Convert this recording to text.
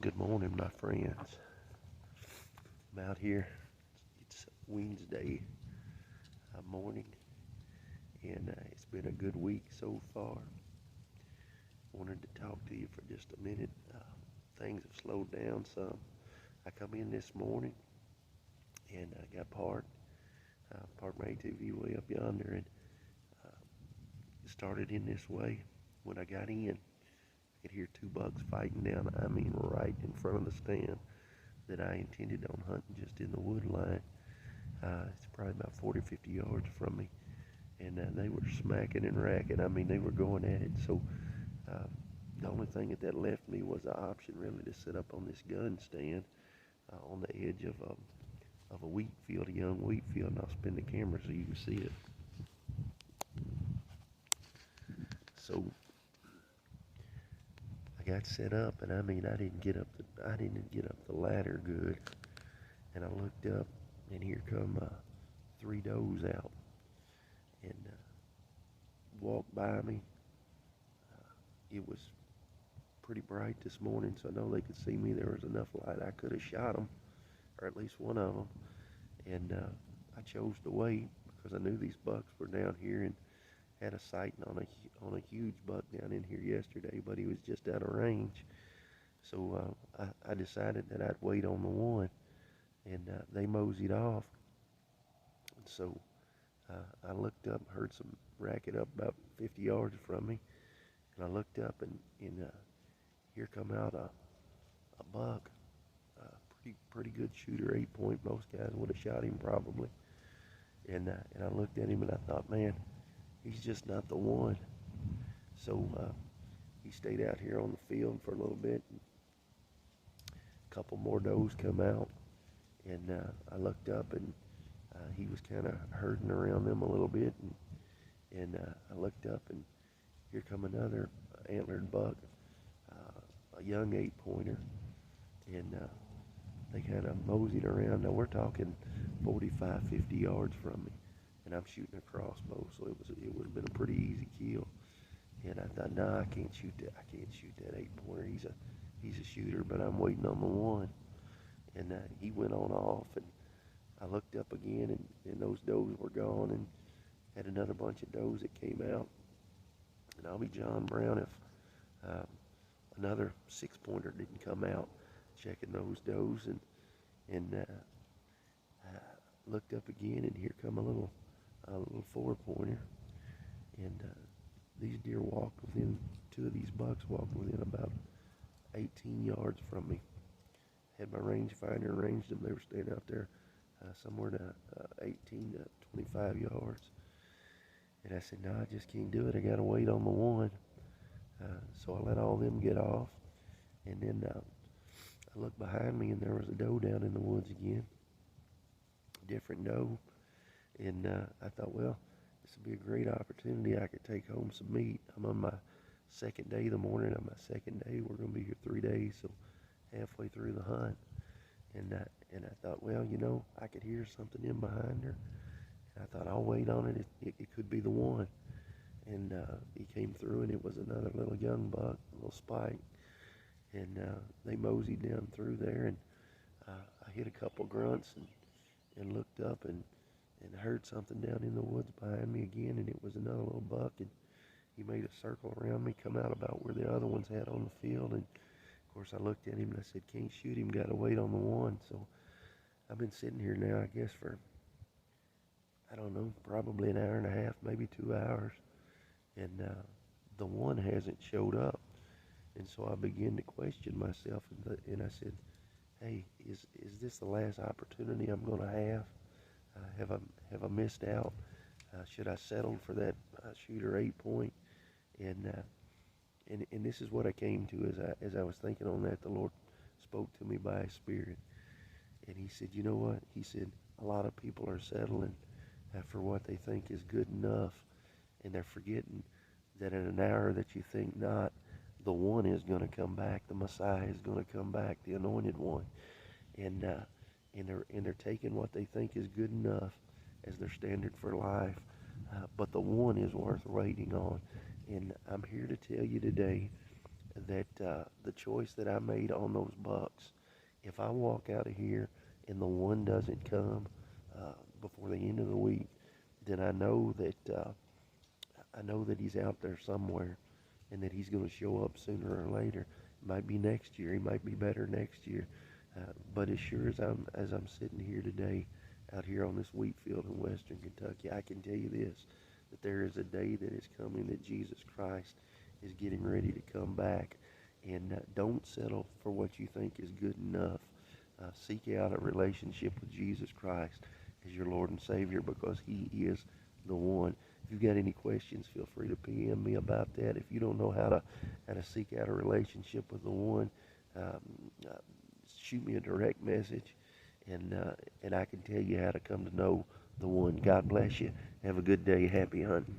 Good morning, my friends. I'm out here. It's Wednesday morning, and it's been a good week so far. Wanted to talk to you for just a minute. Things have slowed down some. I come in this morning and I got parked my ATV way up yonder, and it started in this way. When I got in, I could hear two bucks fighting down. I mean, right in front of the stand that I intended on hunting, just in the wood line. It's probably about 40, 50 yards from me, and they were smacking and racking. I mean, they were going at it. So uh, the only thing that left me was the option, really, to sit up on this gun stand on the edge of a wheat field, a young wheat field, and I'll spin the camera so you can see it. So I got set up, and I mean, I didn't get up the ladder good, and I looked up, and here come three does out, and walked by me. It was pretty bright this morning, so I know they could see me. There was enough light I could have shot them, or at least one of them. And I chose to wait because I knew these bucks were down here, and had a sighting on a huge buck down in here yesterday, but he was just out of range. So I decided that I'd wait on the one, and they moseyed off. And so I looked up, heard some racket up about 50 yards from me, and I looked up, and here come out a buck, pretty good shooter, 8 point. Most guys would have shot him probably. And I looked at him and I thought, man, he's just not the one. So he stayed out here on the field for a little bit. And a couple more does come out, and I looked up, and he was kind of herding around them a little bit, and I looked up, and here come another antlered buck, a young 8 pointer, and they kind of moseyed around. Now we're talking 45, 50 yards from me, and I'm shooting a crossbow, so it would have been a pretty easy kill. And I thought, nah, I can't shoot that. I can't shoot that 8 pointer. He's a shooter, but I'm waiting on the one. And he went on off, and I looked up again, and those does were gone, and had another bunch of does that came out. And I'll be John Brown if another 6 pointer didn't come out, checking those does, and looked up again, and here come a little 4 pointer, and these deer walked within, two of these bucks walked within about 18 yards from me. Had my rangefinder, ranged them. They were staying out there somewhere to 18 to 25 yards. And I said, no, I just can't do it. I got to wait on the one. So I let all them get off. And then I looked behind me, and there was a doe down in the woods again. Different doe. And I thought, well, this would be a great opportunity. I could take home some meat. I'm on my second day, the morning of my second day. We're going to be here 3 days, so halfway through the hunt. And I thought, well, I could hear something in behind her. And I thought, I'll wait on it. It could be the one. And he came through, and it was another little young buck, a little spike. And they moseyed down through there, and I hit a couple grunts, and looked up, and heard something down in the woods behind me again, and it was another little buck, and he made a circle around me, come out about where the other ones had on the field, and of course I looked at him and I said, can't shoot him, got to wait on the one. So I've been sitting here now, I guess, for, I don't know, probably an hour and a half, maybe 2 hours, and the one hasn't showed up. And so I began to question myself, and I said, hey, is this the last opportunity I'm going to have? Have I missed out? Should I settle for that shooter 8 point? And this is what I came to as I was thinking on that. The Lord spoke to me by His Spirit, and He said, you know what? He said, a lot of people are settling for what they think is good enough, and they're forgetting that in an hour that you think not, the one is going to come back. The Messiah is going to come back, the Anointed One, and they're taking what they think is good enough as their standard for life, but the one is worth waiting on. And I'm here to tell you today that the choice that I made on those bucks, if I walk out of here and the one doesn't come before the end of the week, then I know that he's out there somewhere, and that he's going to show up sooner or later. It might be next year. He might be better next year. But as sure as I'm sitting here today, out here on this wheat field in western Kentucky, I can tell you this: that there is a day that is coming that Jesus Christ is getting ready to come back. And don't settle for what you think is good enough. Seek out a relationship with Jesus Christ as your Lord and Savior, because He is the one. If you've got any questions, feel free to PM me about that. If you don't know how to seek out a relationship with the one, um, uh, shoot me a direct message, and I can tell you how to come to know the one. God bless you. Have a good day. Happy hunting.